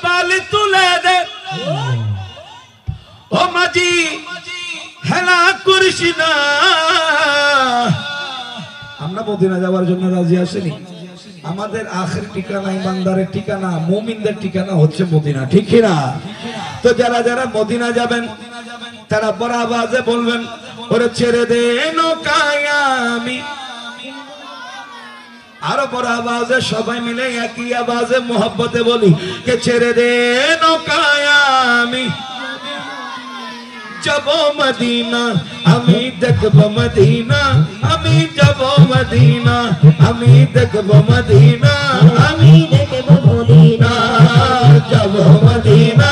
পাল তুলে দে ও মাঝি হেলা করিস না আমরা মদিনা যাওয়ার জন্য রাজি আসেনি আমাদের আখের ঠিকানা ইমানদারের ঠিকানা মুমিনদের ঠিকানা হচ্ছে মদিনা ঠিক কি না তো যারা যারা মদিনা যাবেন তারা বড় আওয়াজে বলবেন ওরে ছেড়ে দে নৌকায় আমি আরো বড় আওয়াজে সবাই মিলে একই আওয়াজে মোহব্বতে বলি কে ছেড়ে দে নৌকায় আমি যাব মদিনা আমি দেখব মদিনা আমি যাব মদিনা আমি দেখব মদিনা আমি দেখব মদিনা যাব মদিনা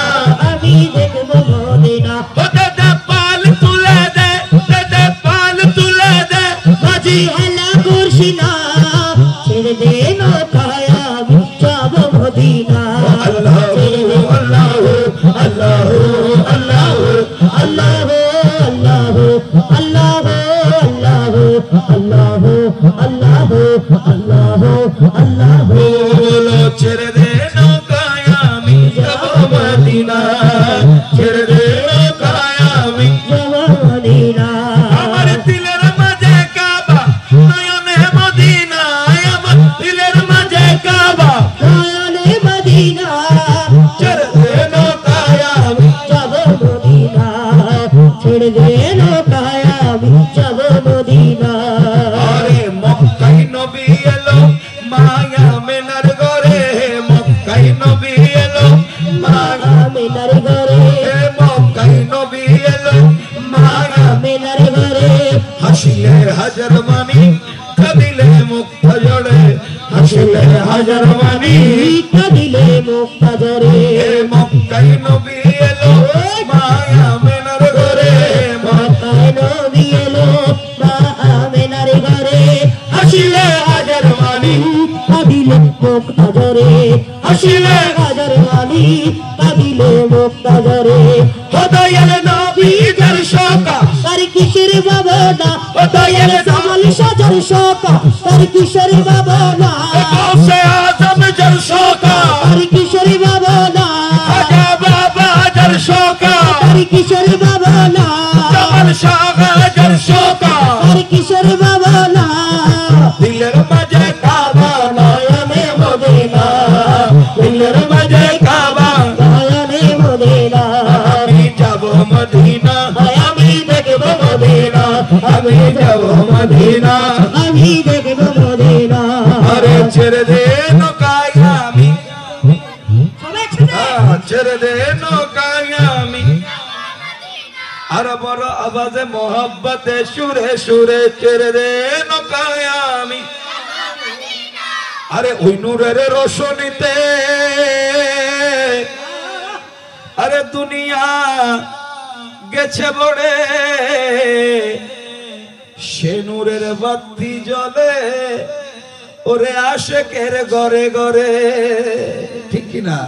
আমি দেখব মদিনা দাদা পাল তুলে দে দাদা পাল তুলে দে মাঝি হেলা করিস না ছেড়ে দে নৌকায় আমি যাব মদিনা আল্লাহ আল্লাহ আল্লাহ আল্লাহ Allah Allah Allah Allah Allah Allah Allah Allah bolo ছেড়ে দে নৌকায় আমি যাব মদিনা ছেড়ে দে নৌকায় আমি যাব মদিনা আমার দিলের মাঝে কাবা নয়নে মদিনা আমার দিলের মাঝে কাবা নয়নে মদিনা ছেড়ে দে নৌকায় আমি যাব মদিনা ছেড়ে দে নৌকায় আমি যাব মদিনা আরে মক্কায় নবী এলো মায়া মেনার ঘরে মক্কায় নবী এলো মায়া মেনার ঘরে মক্কায় নবী এলো মায়া মেনার ঘরে হাসিলে হাজার মানি কাঁদিলে মুক্তা জড়ে হাসিলে হাজার মানি কাঁদিলে মুক্তা জড়ে মক্কায় নবী এলো মায়া মেনার ঘরে মক্কায় নবী এলো মায়া মেনার ঘরে হাসিলে হাজার মানি কাঁদিলে মুক্তা জড়ে হাসিলে হাজার মানি কাঁদিলে মুক্তা জড়ে দয়াল নবী যার শোকা তার কিশোর বাবনা দয়াল জামাল সাজার শোকা তার কিশোর বাবনা গাউসে আজম যার শোকা তার কিশোর বাবনা খাজা বাবা যার শোকা তার কিশোর বাবনা জামাল শাহ যার শোকা তার কিশোর বাবনা দিলের মাঝে কাবা নয়নে মদিনা দিলের মাঝে কাবা নয়নে মদিনা আমি যাব মদিনা আমি দেখব মদিনা আমি যাব মদিনা আমি দেখব মদিনা আরে ছেড়ে দে নৌকায় আমি ছেড়ে দে নৌকায় আমি আর বড় আওয়াজে মোহব্বতে সুরে সুরে ছেড়ে দে নৌকায় আমি আরে ওই নূরের রোশনীতে আরে দুনিয়া গেছে বড়ে সে নূরের বাতি জ্বলে ওরে আশেকের ঘরে ঘরে ঠিক না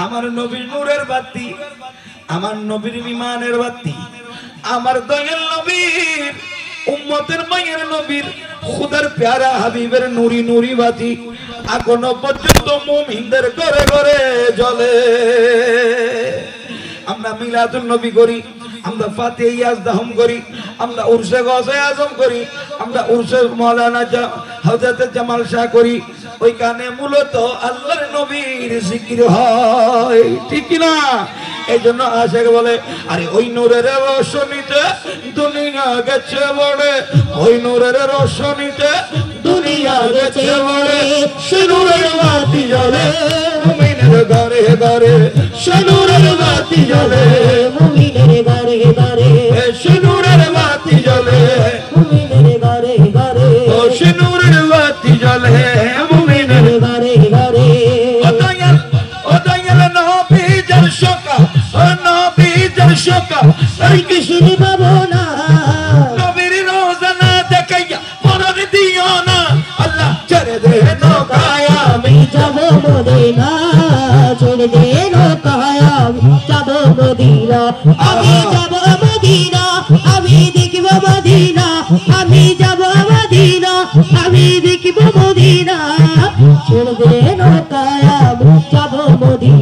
আমার নবীর নূরের বাতি আমার নবীর ইমানের বাতি আমার দয়াল নবীর উম্মতের মায়ের নবীর খুদার প্যারা হাবিবের নুরি নুরি বাতি এখনো পর্যন্ত মুমিনদের ঘরে ঘরে জ্বলে আমরা মিলাদুন নবী করি আমরা ফাতিহা ইয়াজদাহম করি আমরা উরসে গসে আজম করি আমরা উরসে মাওলানা হযরত জামাল শাহ করি ওইখানে মূলত আল্লাহর নবীর জিকির হয় ঠিক না এইজন্য আশেক বলে আরে ওই নূরের রোশনীতে দুনিয়া গেছে বড়ে ওই নূরের রোশনীতে দুনিয়া গেছে বড়ে সে নূরের বাতি জ্বলে মুমিনের ঘরে ঘরে সে নূরের বাতি জ্বলে মুমিনের ঘরে ঘরে সে নূরের বাতি জ্বলে মুমিনের ঘরে ঘরে ও সে নূরের বাতি জ্বলে মুমিনের ঘরে ঘরে ও দয়াল নবী যার শোকা ও নবী যার শোকা তার কিশোর বাবনা নবীর রোজানা দেখাইয়া মরণ দিও না আল্লাহ ছেড়ে দে নৌকায় আমি যাব মদিনা ছেড়ে দে নৌকায় আমি যাব মদিনা আমি যাব মদিনা আমি দেখব মদিনা আমি যাব মদিনা আমি দেখব মদিনা ছেড়ে দে নৌকায় আমি যাব মদিনা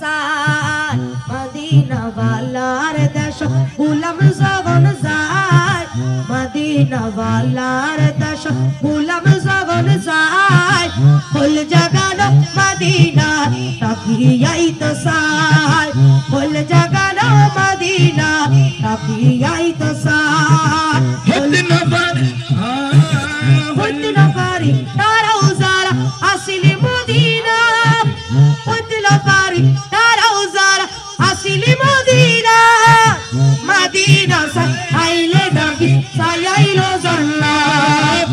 সার মদিনা ওয়ালার দেশ গোলাম যখন যায় মদিনা ওয়ালার দেশ গোলাম যখন যায় ফুল জাগানো মদিনা তাকিয়াই তো সার ফুল জাগানো মদিনা তাকিয়াই তো সার হইতে না পারি তারাও যারা আসিলি মদিনা হইতে না পারি তারাও যারা আসিলি মদিনা মদিনা সাই আইলে নাকি সাই আইলো জান্নাত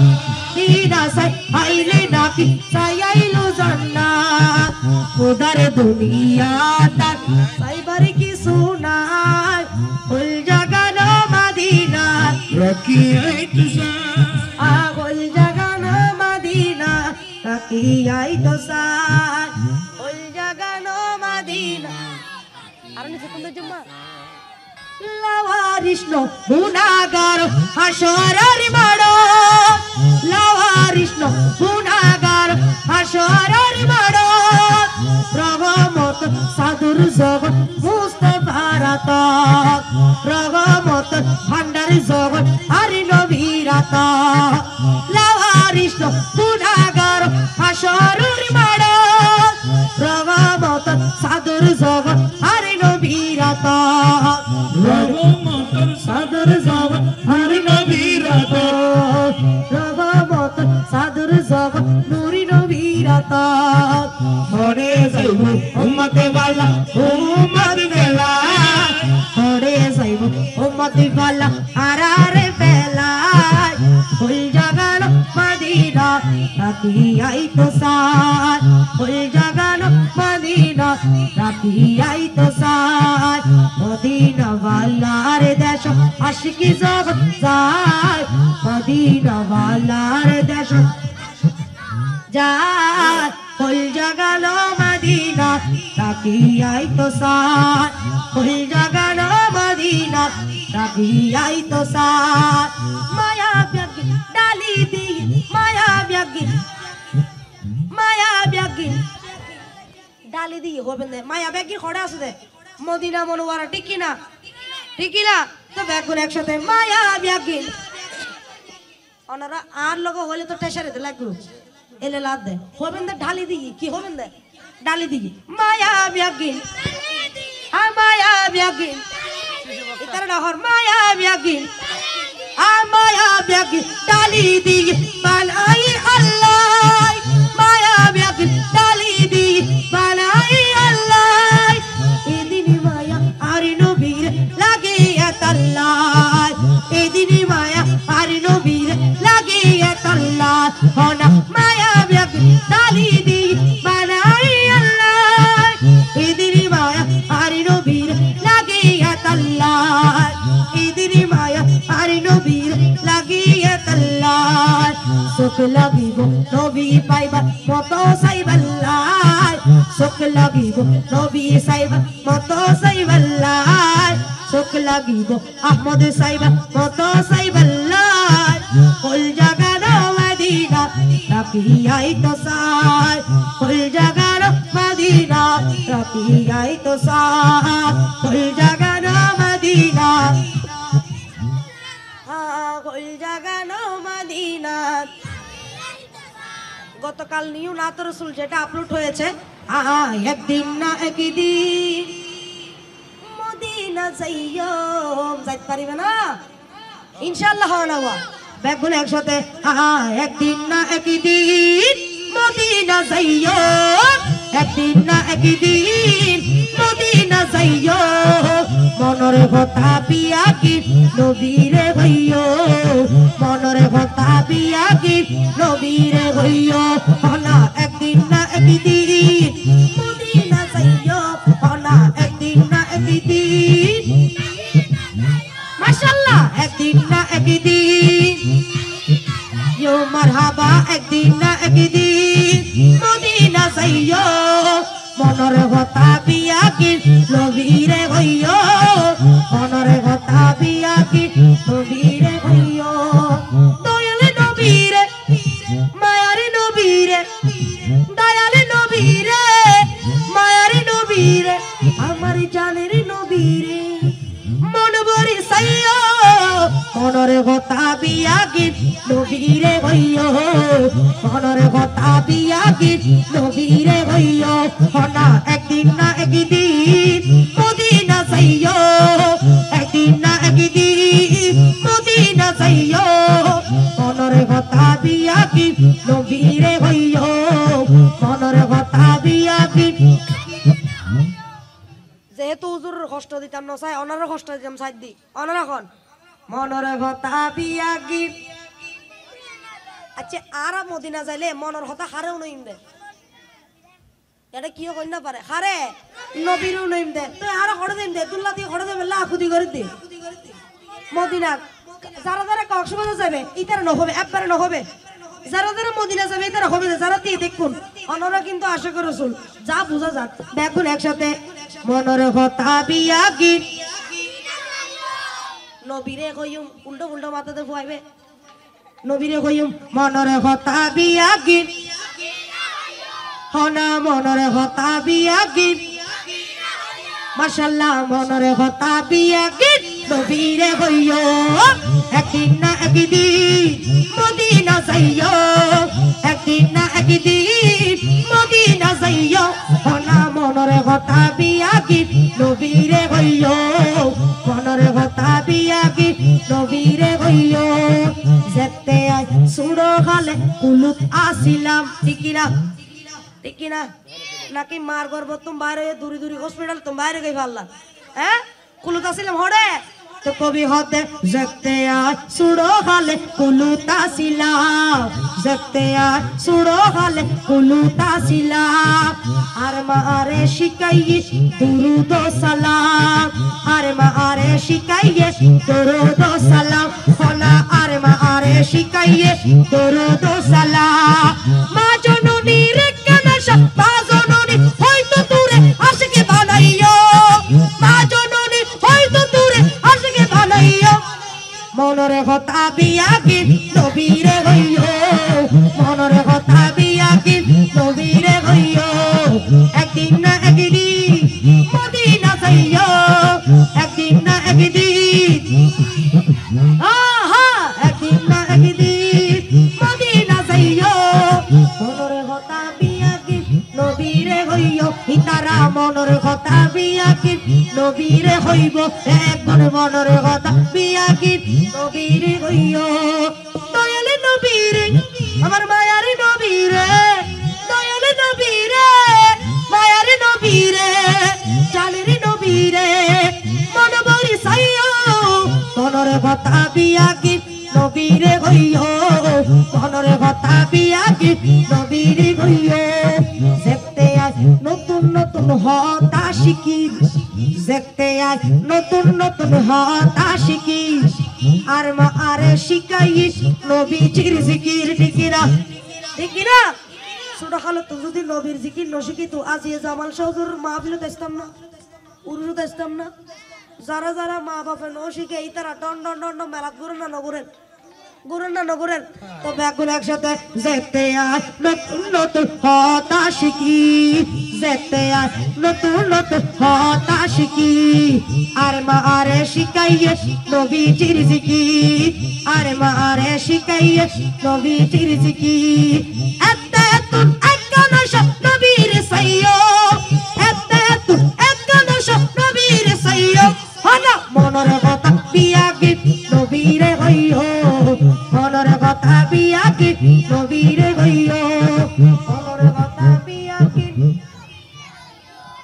মদিনা সাই আইলে নাকি সাই আইলো জান্নাত খোদার দুনিয়া তাক সাইবার কি সুনাই ফুল জাগানো মদিনা রাখিয়াই তুষা আগল জাগানো মদিনা তাকিয়াই তো সার ওই জাগানো মদিনা আর নিচে কোন জম্মা লাওয়ারিষ্ণ গুনাহগার হাসরের মাড়ো লাওয়ারিষ্ণ গুনাহগার হাসরের মাড়ো রহমত সাদুর জগৎ মুস্তাফার আতাত রহমত ভান্ডার জগৎ হরি নবীর আতাত লাওয়ারিষ্ণ গুনাহগার হাসরের মাড়ো রহমত সাদুর জগৎ হরি নবীর আতাত রহমতের সাদর জগৎ হরি নবীর আতাত রহমত সাদুর জগৎ নুরি নবীর আতাত ঘরে যাইব উম্মতে ওয়ালা উম্মত বেলা ঘরে যাইব উম্মতি ওয়ালা আরারে বেলা ফুল জাগানো মদিনা তাকিয়াই তো সার ফুল জাগানো মদিনা তাকিয়াই তো সার মদিনা ওয়ালার দেশ আশিকি জগৎ যায় মদিনা ওয়ালার দেশ যায় ফুল জাগানো মদিনা তাকিয়াই তো সার ফুল জাগানো মদিনা তাকিয়াই তো সার মায়া ব্যাগি ডালি দি মায়া ব্যাগি ডালি দি হবেন দে মায়া ব্যাগি খড়া আছে দে মদিনা মনোয়ারা ঠিক না তো ব্যাগুন একসাথে মায়া ব্যাগি ওনারা আর লোক হলে তো টেশারে লাগলো এলে লাভ দে হবেন দে ঢালি দিই কি হবেন দে ডালি দিই মায়া ব্যাগিন মায়া ব্যাগিন ইতারা নহর মায়া ব্যাগিন মায়া ব্যাগিন ডালি দিই বানাই আল্লাহ মায়া ব্যাগিন ডালি দিই বানাই আল্লাহ এদিন মায়া আর নবীর লাগে আল্লাহ এদিন মায়া আর নবীর লাগে আল্লাহ হনা মায়া ব্যাগিন ডালি দিই বানাই আল্লাহ এদিন মায়া আর নবীর লাগে আল্লাহ এদিন মায়া আর নবীর লাগে আল্লাহ সুখ লাগিব নবী পাইবা মত সাইবাল্লাহ সুখ লাগিব নবী সাইবা মত সাইবাল্লাহ সুখ লাগিব আহমদ সাইবা মত সাইবাল্লাহ ফুল জাগানো মদিনা তাকিয়াই তো সার ফুল জাগানো মদিনা তাকিয়াই তো সার ফুল জাগানো মদিনা ফুল জাগানো মদিনা গতকাল নিউ নাত রসুল যেটা আপলোড হয়েছে একদিন না একদিন মদিনা যাইও যাইতে পারিবে না ইনশাআল্লাহ না ব্যাগুন একসাথে একদিন না একদিন মদিনা যাইও একদিন না একদিন মদিনা যাইও মনরে কথা পিয়া কি নবীরে হইও মনরে কথা পিয়া কি নবীরে হইও না একদিন না একদিন মদিনা যাইও না একদিন না একদিন মাশাআল্লাহ একদিন না একদিন ইয়ো মারহাবা একদিন না একদিন মদিনা যাইও মনরে কথা পিয়া কি নবীরে হইও মনরে কথা পিয়া কি নবীরে হইও দয়ালে নবীরে মায়ারে নবীরে দয়ালে নবীরে মায়ারে নবীরে আমার জানের নবীরে মন ভরি সাইয়ো মনরে কথা বিয়া গীত নবীরে হইয়ো মনরে কথা বিয়া গীত নবীরে হইয়ো হনা একদিন না একদিন মদিনা যাইয়ো একদিন না একদিন মদিনা যাইয়ো মনরে কথা বিয়া গীত নবীরে হইয়ো মনরে কথা বিয়া গীত যেহেতু হুজুর কষ্ট দিতাম না চাই অনারও কষ্ট দিতাম সাইড দি অনার এখন মনের কথা বিয়া গীত আচ্ছা আর মদিনা যাইলে মনের কথা হারেও নইম দে এটা কিও কই না পারে হারে নবীরও নইম দে তুই আর হড়ে দিম দে দুল্লা দিয়ে হড়ে দেবে লাখুদি করে দে মদিনা যারা যারা কক্সবাজার যাবে ইতারা ন হবে একবারে ন হবে যারা যারা মদিনা যাবে ইতারা হবে যারা দিয়ে দেখুন অনরা কিন্তু আশিক রাসূল যা বুঝা যাক দেখুন একসাথে মনের কথা বিয়া গীত নবীরে কইম উল্টো উল্টো মাথাতে ফুয়াইবে নবীরে কইম মনের কথা বিয়া গীত হনা মনের কথা বিয়া গীত মাশাআল্লাহ মনের কথা বিয়া গীত নবীরে কইও একদিন না একদিন মদিনা যাইও একদিন না একদিন মদিনা যাইও হনা মনের কথা বিয়া গীত নবীরে কইও মনের কথা বিয়া গীত নবীরে কইও যেতে আই সুড়ো খালে কুলুত আসিলাম ঠিক না নাকি মার গর্ব তুমি বাইরে দূরে দূরে হসপিটাল তুমি বাইরে গই ভাল্লা হ্যাঁ কুলুত আসিলাম হড়ে তো কবি হতে যেতে আই সুড়ো খালে কুলুত আসিলাম যেতে আই সুড়ো খালে কুলুত আসিলাম আর মা আরে শিকাইয়ে দুরুদ সালাম আর মা আরে শিকাইয়ে দুরুদ সালাম হলা আর মা আরে শিকাইয়ে দুরুদ সালাম মা জননীর কানাশা মা জননী হয়তো দূরে আশিকে বানাইও মা জননী হয়তো দূরে আশিকে বানাইও মনরে কথা বিয়া গীত নবীরে হইও মনরে কথা বিয়া গীত নবীরে হইও একদিন না একদিন মদিনা যাইও একদিন না একদিন আহা একদিন না একদিন মদিনা যাইও মনরে কথা বিয়া গীত নবীরে হইও ইতারা মনরে কথা বিয়া গীত নবীরে হইব একবার মনরে কথা বিয়া গীত নবীরে হইও দয়ালে নবীরে আমার মায়ারে নবীরে দয়ালে নবীরে মায়ারে নবীরে চালেরে নবীরে মন ভরি সাইয়ো মনরে কথা বিয়া গীত নবীরে হইও মনরে কথা বিয়া গীত নবীরে হইও দেখতে আই নতুন নতুন হতা শিখি দেখতে আই নতুন নতুন হতা শিখি আর মা আরে শিখাইস নবীজির জিকির ঠিক না ছোট খালো তুমি যদি নবীর জিকির নশিখি তো আজ জামাল শাহুর মাহফিলে দেখতাম না উরুরু দেখতাম না যারা যারা মা বাপে নশিখে এই তারা টন টন টন মেলা ঘুরেন না নগরেন তো ব্যাগুন একসাথে যেতে আয় নতুন নতুন হতা শিখি যেতে আয় নতুন নতুন হতা শিখি আর মা আরে শিখাইয়ে নবীজির জিকির আর মা আরে শিখাইয়ে নবীজির জিকির এত্তাতুন একনশ নবীর সাইয়্যো এত্তাতুন একনশ নবীর সাইয়্যো হনা মনের কথা বিয়া গীত নবীরে হইও মনের কথা বিয়া গীত নবীরে হইও মনের কথা বিয়া গীত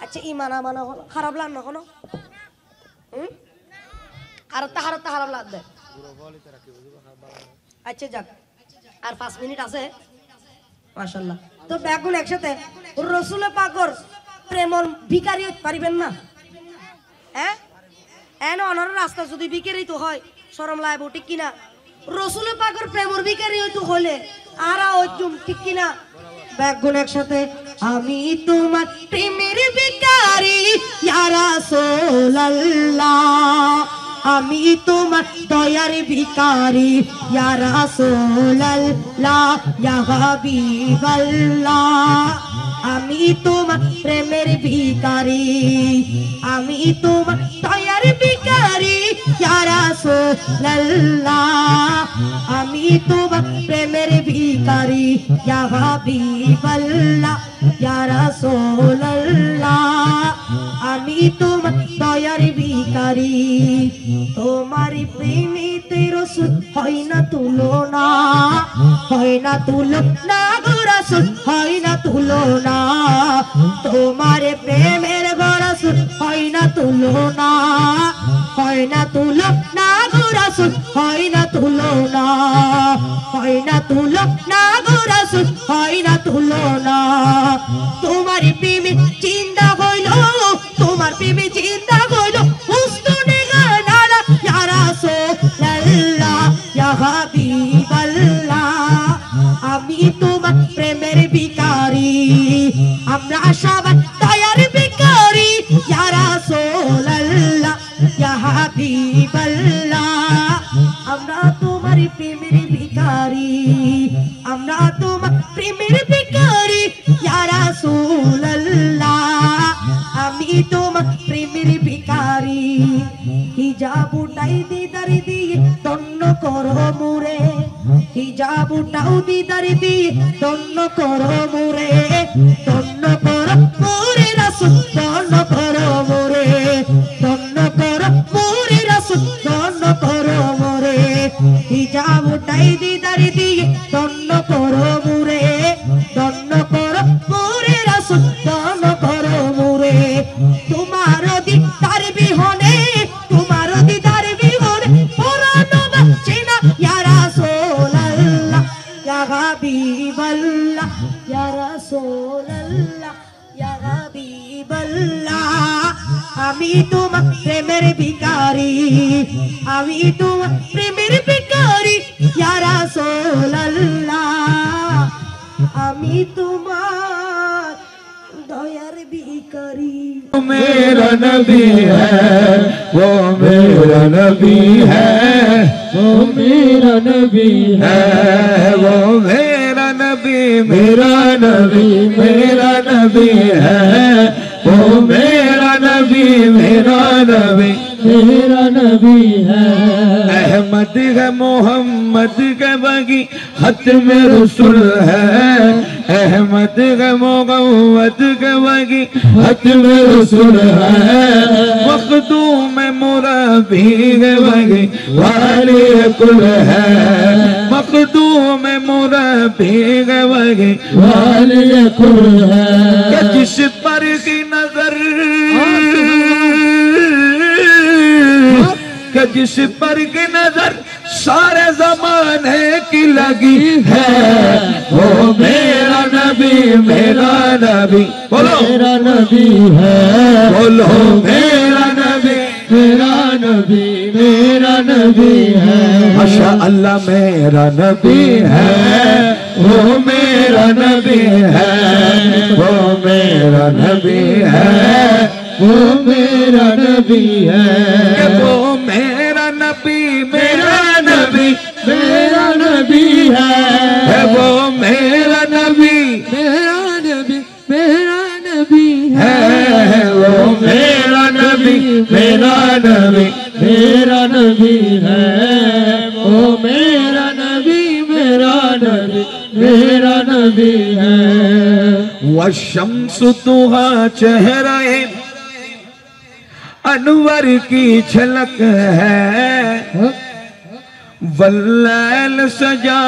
আচ্ছা ইমানা মানা হলো খারাপ লাগ না কোনো আর তাহারতা খারাপ লাগ দে আচ্ছা যাক আর 5 মিনিট আছে মাশাআল্লাহ তো বেগুন একসাথে রাসূল পাকর প্রেমর ভিখারি হতে পারিবেন না হ্যাঁ এন অনর রাস্তা যদি ভিখারি তো হয় শরম লাগবে ঠিক কিনা রাসূল পাকর প্রেমর ভিখারি হইতো হলে আরা ওইতুম ঠিক কিনা বেগুন একসাথে আমি তোমার প্রেমের ভিখারি ইয়া রাসূলুল্লাহ আমি তোমার দয়ার ভিখারি ইয়া রাসূলুল্লাহ ইয়া হাবিবাল্লাহ আমি তোমার প্রেমের ভিখারি আমি তোমার দয়ার ভিখারি ইয়া রাসূলুল্লাহ আমি তোমার প্রেমের ভিখারি ইয়া হাবিবাল্লাহ ইয়া রাসূলুল্লাহ আমি তোমার দয়ার ভিখারি তোমার প্রেমেতে রাসূল হয় না তুলনা গো রাসূল হয় না তুলনা তোমার প্রেমের গো রাসূল হয় না তুলনা গো রাসূল হয় না তুলনা গো রাসূল হয় না তুলনা তোমার প্রেমে চিন্তা হইল তোমার প্রেমে চিন্তা হইল হুসনে গানালা ইয়া রাসূলুল্লাহ ইয়া হাবিবাল্লাহ আমি তোমার প্রেমের ভিখারি আমরা সবাই দয়ার ভিখারি ইয়া রাসূলুল্লাহ ইয়া হাবিবাল্লাহ আমরা তোমার প্রেমের ভিখারি আমরা তোমার প্রেমের ভিখারি ইয়া রাসূলুল্লাহ আমি তোমার প্রেমের ভিখারি হিজাব উঠাই দিদার দিয়ে ধন্য করো মুরে হিজাব উঠাও দিদার দিয়ে ধন্য করো মুরে ধন্য করো মুরে রাসূল ধন্য করো মুরে রাসূল ধন্য করো মুরে হিজাব উঠাই দিদার দিয়ে ধন্য করো মুরে রাসূল ধন্য করো মুরে তোমার দিদার বিহনে পুরানো বাঁচে না ইয়া রাসূলুল্লাহ ইয়া হাবিবাল্লাহ ইয়া রাসূলুল্লাহ ইয়া হাবিবাল্লাহ আমি তোমার প্রেমের ভিখারি আমি তোমার প্রেমের ভিখারি ইয়া রাসূলুল্লাহ আমি তোমার दयार भिखारी मेरा नबी है वो मेरा नबी है वो मेरा नबी है वो मेरा नबी मेरा नबी मेरा नबी है वो मेरा नबी मेरा नबी है अहमद है मोहम्मद के बगी खत्म रसूल है अहमद है मोहम्मद के बगी खत्म रसूल है मखदूम मुरब्बी के बगी वाली कुल है मखदूम मुरब्बी के बगी वाली कुल है कि जिस पर की नजर कि जिस पर की नजर सारे जमाने की लगी है वो मेरा नबी बोलो मेरा नबी है बोलो मेरा नबी मेरा नबी है माशा अल्लाह मेरा नबी है वो मेरा नबी है वो मेरा नबी है वो मेरा नबी है कि वो मेरा नबी मेरा नबी मेरा नबी है वो मेरा नबी मेरा नबी है वो मेरा नबी मेरा नबी है वो मेरा नबी है वशम्स तुहा चेहरे अनवर की झलक है वल्लैल सजा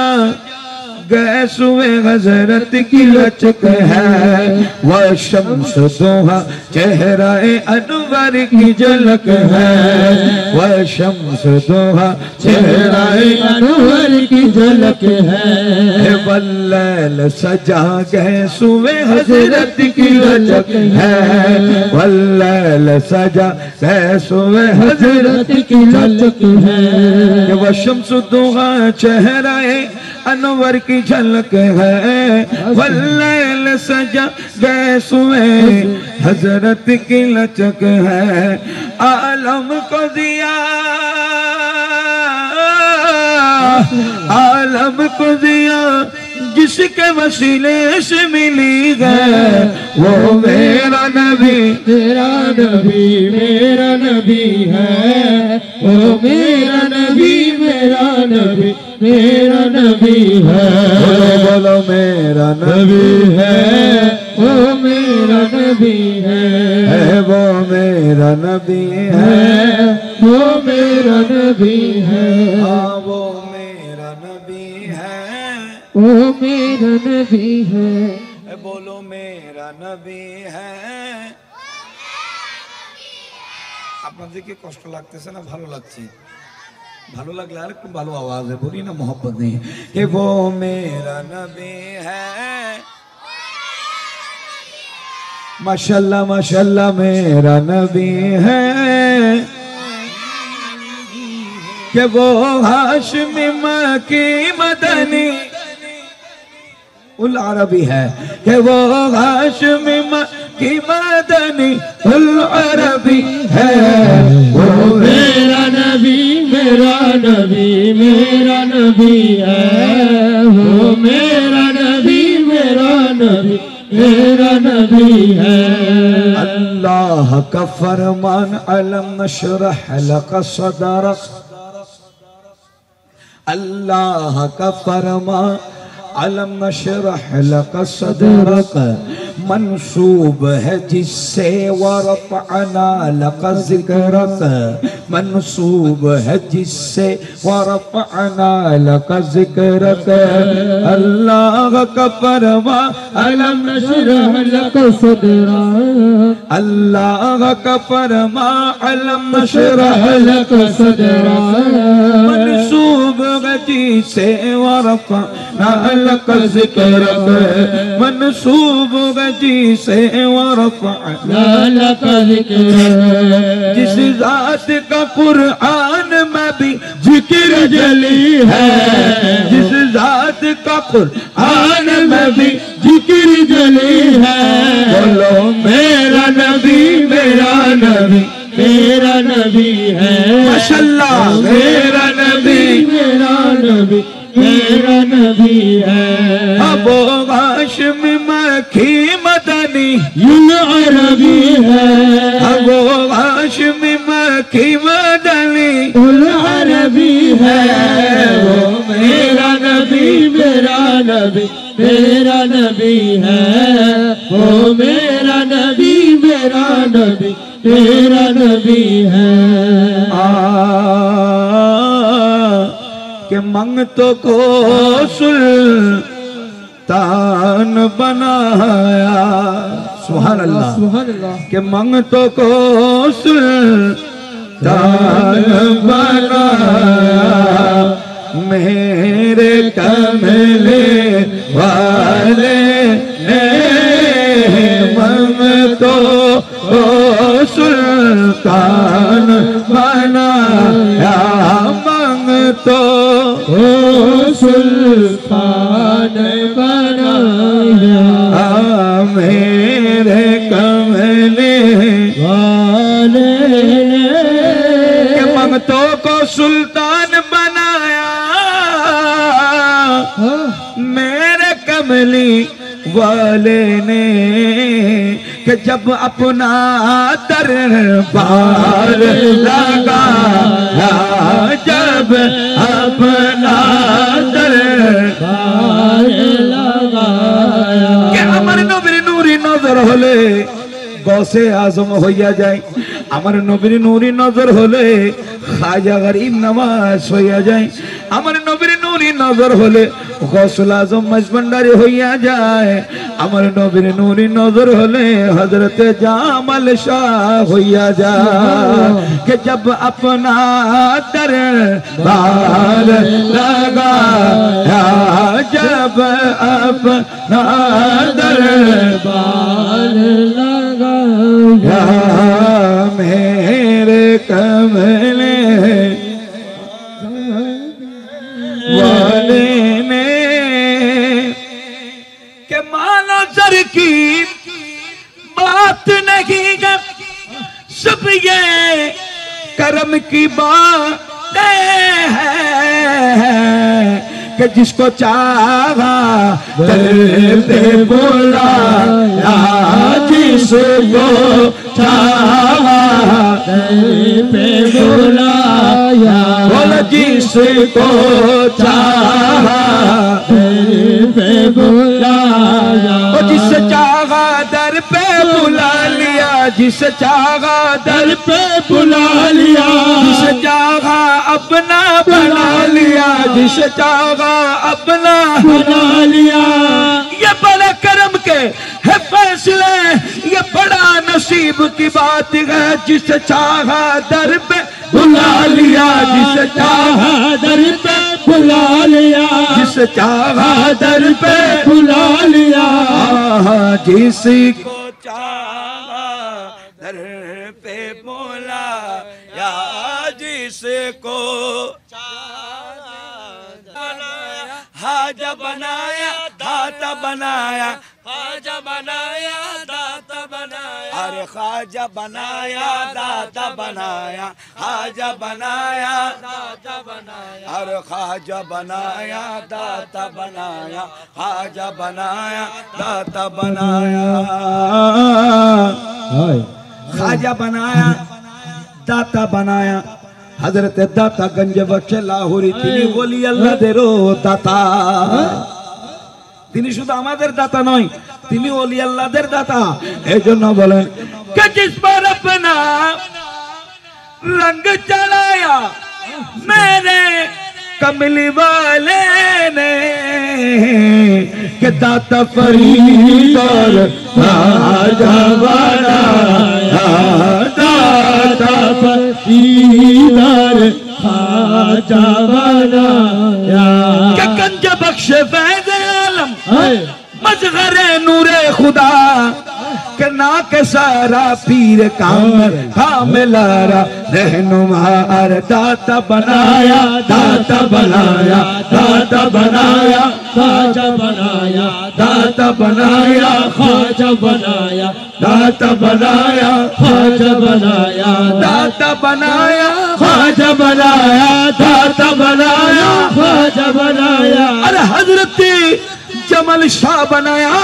गैसुए हजरत की लचक है वह शम्स दोहा चेहरा अनवर की झलक है वह शम्स दोहा चेहरा अनवर की झलक है वल्लैल सजा गैसुए हजरत की लचक है वल्लैल सजा गैसुए हजरत की लचक है वह शम्स दोहा चेहरा अनवर की झलक है वल्लैल सजा गैसुए हजरत की लचक है आलम को दिया जिसके वसीले से मिली है वो मेरा नबी मेरा नबी है वो मेरा नबी है बोलो मेरा नबी है वो मेरा नबी है वो मेरा नबी है वो मेरा नबी है हाँ वो मेरा नबी है वो मेरा नबी है बोलो मेरा नबी है আপনাদেরকে কষ্ট লাগতেছে না ভালো লাগছে ভালো লাগলে আর একটু ভালো আওয়াজে বলি না मोहब्बत नहीं कि वो मेरा नबी है माशाल्लाह माशाल्लाह मेरा नबी है कि वो हाशमी मक्की मदनी उल अरबी है कि वो हाशमी मक्की मदनी उल अरबी है वो मेरा नबी है वो मेरा नबी है अल्लाह का फरमान अलम नशरह लक सदरक अल्लाह का फरमान अलम नशरह लक सदरक मंसूब है जिससे वरफ़अना लक ज़िक्रक मंसूब है जिससे वरफ़अना लक ज़िक्रक अल्लाह का फरमान अलम नशरह लक सदरक अल्लाह का फरमान अलम नशरह लक सदरक मंसूब है जिससे वरफ़अना लक ज़िक्रक मंसूब जिसे वरफ़अना लक ज़िक्रक जिस ज़ात का कुरान में भी जिक्र जली है जिस ज़ात का कुरान में भी जिक्र जली है बोलो मेरा नबी है माशाल्लाह मेरा नबी है अबो हाशिमी मक्की मदनी युल अरबी है अबो हाशिमी मक्की मदनी उल अरबी है वो मेरा नबी है वो मेरा नबी है के मंगतों को सुल्तान बनाया सुभान अल्लाह के मंगतों को सुल्तान बनाया मेरे कमले वाले ने मंगतों को सुल्तान बनाया तो सुल्तान बनाया मेरे कमले वाले के मंगतों को सुल्तान बनाया मेरे कमली वाले ने कि जब अपना दरबार लगाया जब अपना दरबार लगाया कि আমার নবীর নূরি নজর হলে গসে আজম হইয়া যায় আমার নবীর নূরি নজর হলে খাজা গরিব নওয়াজ হইয়া যায় আমার নবীর নূরি নজর হলে গৌসুল আজম মজবন্ডারি হইয়া যায় আমার নবীর নূরি নজর হলে হযরত জামাল শাহ হইয়া যায় कि जब अपना दरबार लगाया जब अपना दरबार लगाया मेरे कमले वाले ने के मानो जर की बात नहीं है सब ये करम की बात है कि जिसको चाहा दर पे बुलाया, जिसको चाहा दर पे बुलाया, बोल जिसको चाहा दर पे बुलाया, जिस चाहा दर पे बुला लिया, जिस चाहा दर पे बुला लिया, जिस चाहा अपना बना लिया, जिस चाहा अपना बना लिया। ये बड़े करम के है फैसले, ये बड़ा नसीब की बात है। जिस चाहा दर पे बुला लिया, जिस चाहा दर पे बुला लिया, जिस चाहा दर पे बुला लिया, जिसको चाहा दर पे बोला या, जिसको हाजा बनाया दाता बनाया, खाजा बनाया दाता बनाया, अरे खाजा बनाया दाता बनाया, खाजा बनाया दाता बनाया, अरे खाजा बनाया दाता बनाया, खाजा बनाया दाता बनाया, खाजा बनाया दाता बनाया। हजरत दाता गंज बख्श लाहौरी তিনি বলি আল্লাহদেরও দাতা, তিনি শুধু আমাদের দাতা নয়, তিনি ওলি আল্লাহদের দাতা। এজন্য বলেন कि जिस पर अपना रंग चढ़ाया मेरे कमली वाले ने, कि दाता फरीद और राजा बनाया, दाता फरीद और खाजा बनाया, कि गंज बख्श फैज़ आलम मज़हरे नूरे खुदा, के ना के सारा पीर कामिलारा रहनुमार दाता बनाया, दाता बनाया, दाता बनाया, खाजा बनाया, दाता बनाया, खाजा बनाया, दाता बनाया, खाजा बनाया, दाता बनाया, खाजा बनाया, दाता बनाया, खाजा बनाया। अरे हजरत जमल शाह बनाया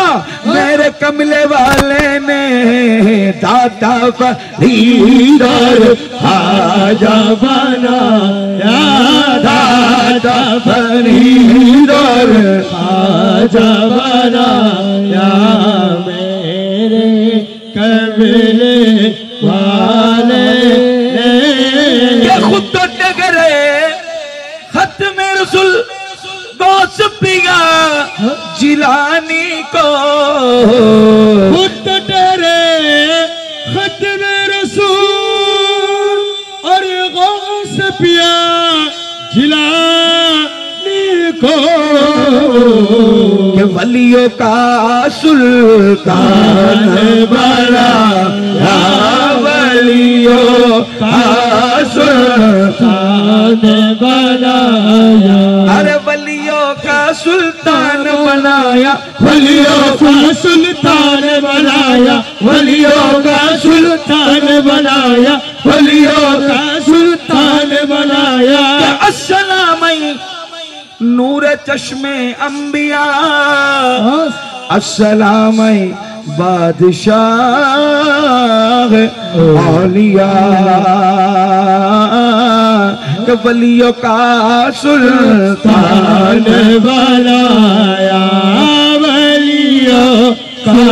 मेरे कमले वाले ने, दाता फरीद और खाजा बनाया, दाता फरीद और खाजा बनाया, मेरे कमले वाले ने। ये खुद तो डगरे खत्म रसूल गौस पिया जिलानी को, खुद डरे खत्म रसूल और गौस पिया जिलानी को, कि वलियों का सुल्तान बनाया, वलियों का सुल्तान बनाया, अरे वलियों का सुल्तान बनाया, वलियों का सुल्तान बनाया, वलियों का सुल्तान बनाया, वलियों का सुल्तान बनाया। अस्सलाम नूर चश्मे अंबिया, अस्सलाम बादशाह औलिया, के वलियों का सुल्तान बनाया, वलियों का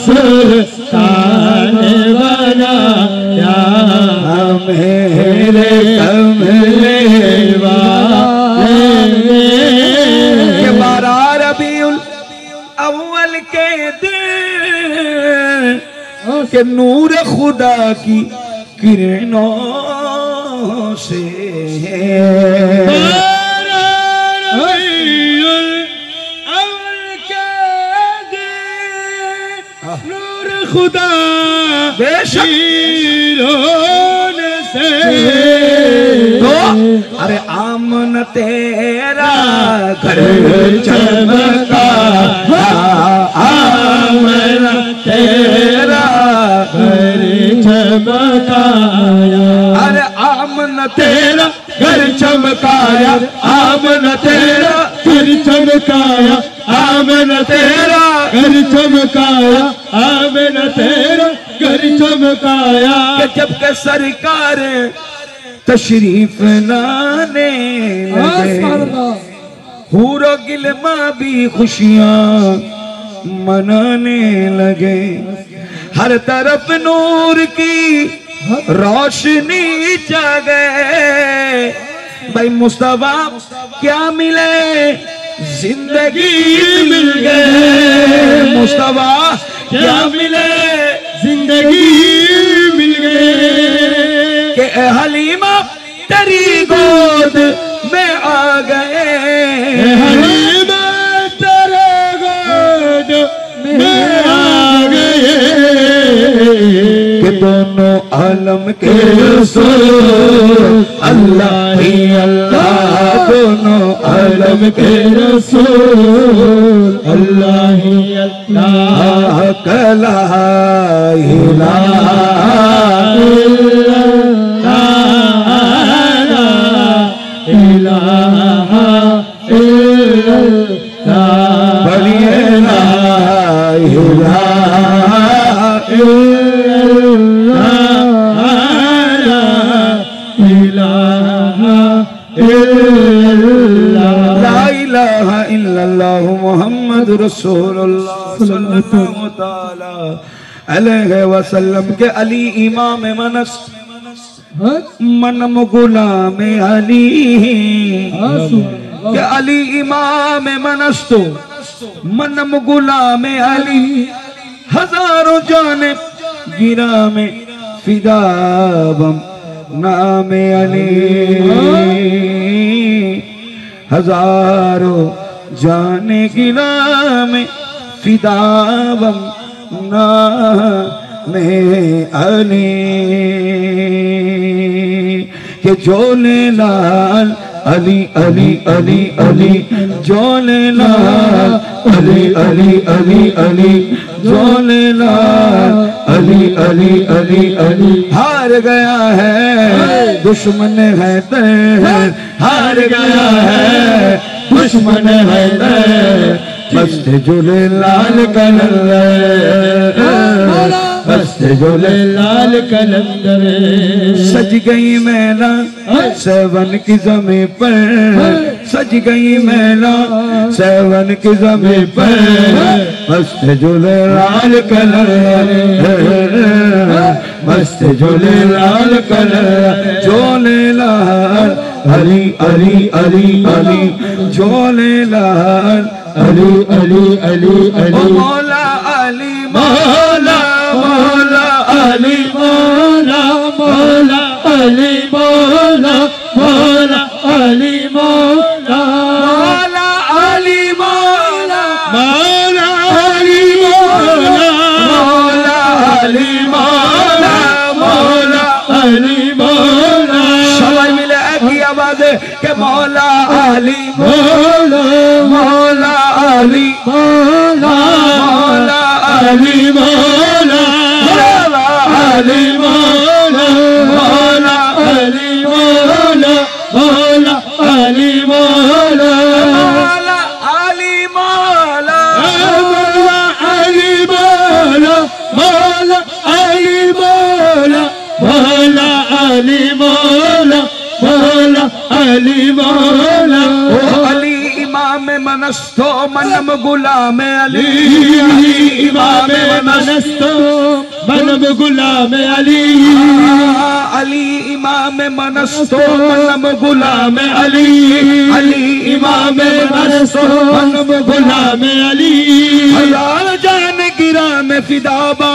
सुल्तान बनाया, मेरे कमले वाले के 12 रबीउल अव्वल के दिन के नूर खुदा की किरणों से, नूर खुदा बेशक से, तो अरे आमन तेरा घर चमका, आमन तेरा घर चमकाया, अरे आमन तेरा घर चमकाया, आमन तेरा घर चमकाया आमना तेरा घर चमकाया आमना तेरा घर चमकाया कि जब के सरकार तशरीफ लाने लगे हूरो गिलमा भी खुशियां मनाने लगे हर तरफ नूर की रोशनी जागे भाई मुस्तफा क्या मिले जिंदगी मिल गए मुस्तफा क्या मिले जिंदगी मिल गए कि हलीमा तेरी गोद में आ गए हलीमा तेरे गोद में आ गए कि दोनों आलम के रसूल अल्लाह ही अल्लाह दोनों आलम के रसूल अल्लाह ही अल्लाह कला मोहम्मद रसूलुल्लाह सल्लल्लाहु तआला अलैहि वसल्लम के अली इमाम मनस मनम गुलाम अली के अली इमाम मनस्तो मनम गुलाम अली हजारों जाने गिरा में फिदाबम नाम अली हजारों जाने गिरा में फिदाबम नाम अली के जोले लाल अली अली अली अली जोले लाल अली अली अली अली जोले लाल अली अली अली अली हार गया है दुश्मन है हार गया है दुश्मन है मस्त जुले लाल कलंदर मस्त जुले लाल कलंदर सज गई मैला सेवन की जमी पर सज गई मैला सेवन की जमी पर मस्त जुले लाल कलंदर मस्त जुले लाल कलंदर जोले लाल अली अली अली अली जोले लाल अली अली अली अली मौला अली मौला मौला अली मौला मौला अली मौला मौला अली मौला मौला अली मौला मौला अली मौला मौला अली मौला मौला अली मौला सबाई मिले एक ही आवाज के मौला अली मौला मौला अली मौला मौला अली मौला मौला अली मौला मौला अली मौला मौला अली मौला मौला अली मौला मौला अली मौला मौला अली मौला मौला अली मौला मौला अली मौला ओ अली इमाम मनस्तो मनम गुलाम अली इमाम मनस्तो मनम गुलाम अली अली इमाम मनस्तो मनम गुलाम अली अली इमाम मनस्तो मनम गुलाम अली हजार जान गिरा में फिदाबा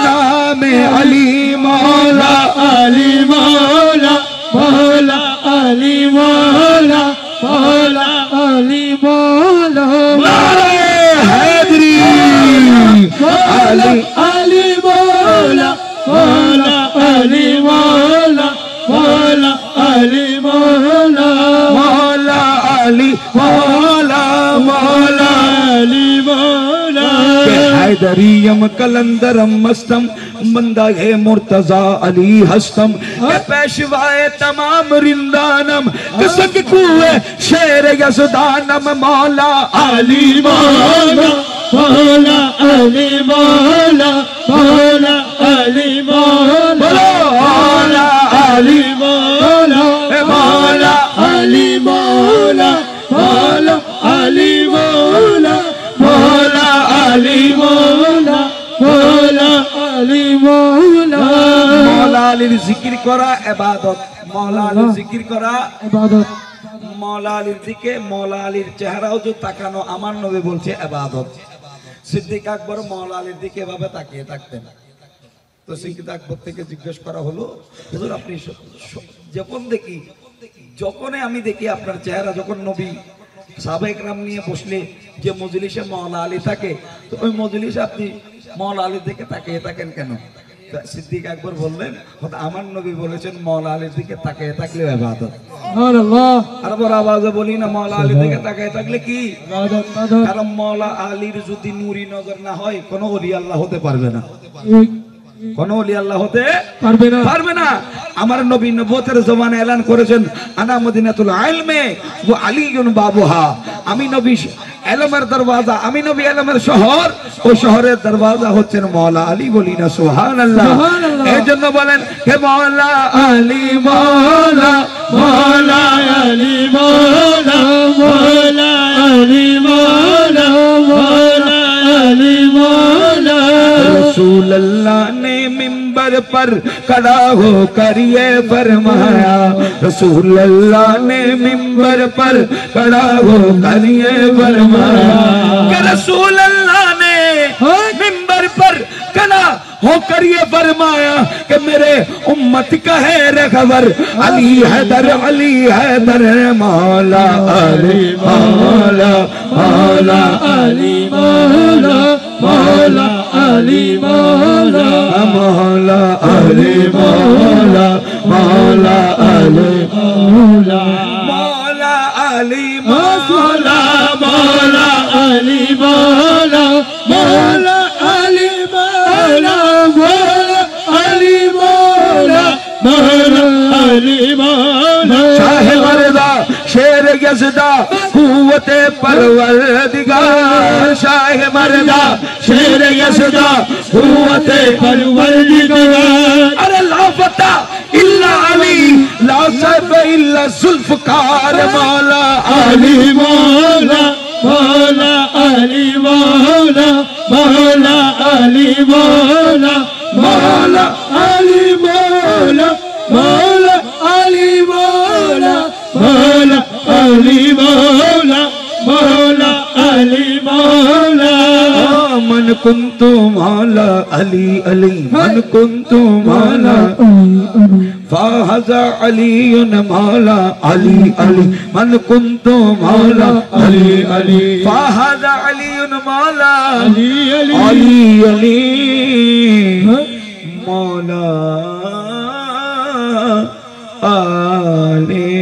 नाम अली मौला अली मौला मौला अली मौला मौला अली मौला हैदरी अली अली मौला मौला अली मौला मौला अली मौला मौला अली मौला मौला अली मौला हैदरियम कलंदरम मस्तम बंदा है मुर्तजा अली हस्तम के पेशवाए तमाम रिंदानम कसक कुए शेर यज़दानम मौला अली मौला मौला अली मौला मौला अली मौला मौला अली मौला मौला अली मौला मौला अली मौला मौला अली मौला मौला अली मौला मौला अलीर जिकिर करा इबादत मौला अलीर जिकिर करा इबादत मौला अलीर दिके मौला अलीर চেহারাও যে তাকানো আমার নবী বলছে ইবাদত সিদ্দিক আকবর মৌলা আলীর দিকে এভাবে তাকিয়ে থাকতেন তো সিদ্দিক আকবর থেকে জিজ্ঞেস করা হলো হুজুর আপনি যখনই আমি দেখি আপনার চেহারা যখন নবী সাহাবায়ে কেরাম নিয়ে বসলে যে মজলিসে মৌলা আলী থাকে তো ওই মজলিসে আপনি মৌলা আলীর দিকে তাকিয়ে থাকেন কেন সিদ্দিক আকবর বললেন আমার নবী বলেছেন মৌলা আলীর দিকে তাকিয়ে থাকলে ইবাদত সুবহানাল্লাহ আর বড় আওয়াজে বলি না মৌলা আলীর দিকে তাকিয়ে থাকলে কি ইবাদত কারণ মৌলা আলীর যদি নূরি নজর না হয় কোনো ওলি আল্লাহ হতে পারবে না কোন ওলি আল্লাহ হতে পারবে না আমার নবী নবুয়তের জমানে এলান করেছেন আনা মদিনাতুল ইলমে ওয়া আলীউন বাবুহা আমি নবী ইলমের দরওয়াজা আমি নবী ইলমের শহর ওই শহরের দরওয়াজা হচ্ছেন মওলা আলী বলি না সুবহানাল্লাহ এজন্য বলেন হে মওলা আলী মওলা মৌলা আলী মৌলা মৌলা আলী মৌলা মৌলা আলী মৌলা रसूल अल्लाह ने मिंबर पर खड़ा होकर ये फरमाया रसूल अल्लाह ने मिंबर पर खड़ा होकर ये फरमाया कि रसूल अल्लाह ने मिंबर पर खड़ा होकर ये फरमाया कि मेरे उम्मत का है खबर अली हैदर मौला अली मौला मौला अली मौला मौला अली मौला मौला अली मौला मौला अली मौला मौला अली मौला मौला अली मौला मौला अली मौला मौला अली मौला मौला अली मौला शाह मर्दा शेर यज़दा कुव्वते परवरदिगार शाह मर्दा शेर यज़दा कुव्वते परवरदिगार अरे ला फता इल्ला अली ला सैफ इल्ला जुल्फकार मौला अली मौला मौला अली मौला मौला अली मौला मौला अली मौला मौला अली मौला मौला अली मौला मौला अली मौला मन कुंतु मौला अली अली मन कुंतु मौला फाहज़ा अलीयुन मौला अली अली मन कुंतु मौला अली अली फाहज़ा अलीयुन मौला अली अली अली अली मौला अली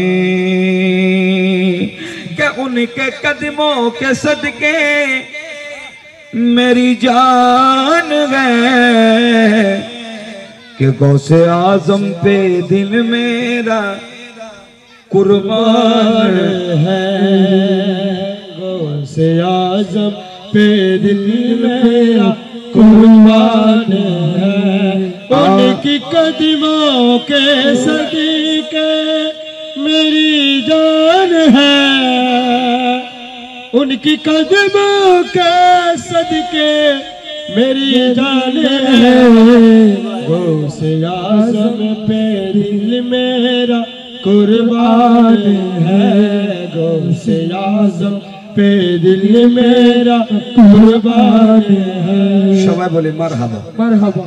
के उनके कदमों के सदके मेरी जान गए कि गौसे आजम पे दिल मेरा कुर्बान है गौसे आज़म पे दिल मेरा कुर्बान है उनकी कदमों के सदके मेरी जान है उनकी कदमों के सदके मेरी जान है गौसे आज़म पे दिल मेरा कुर्बान है गौसे आज़म पे दिल मेरा कुर्बान है সবাই বলে মারহাবা मरहबा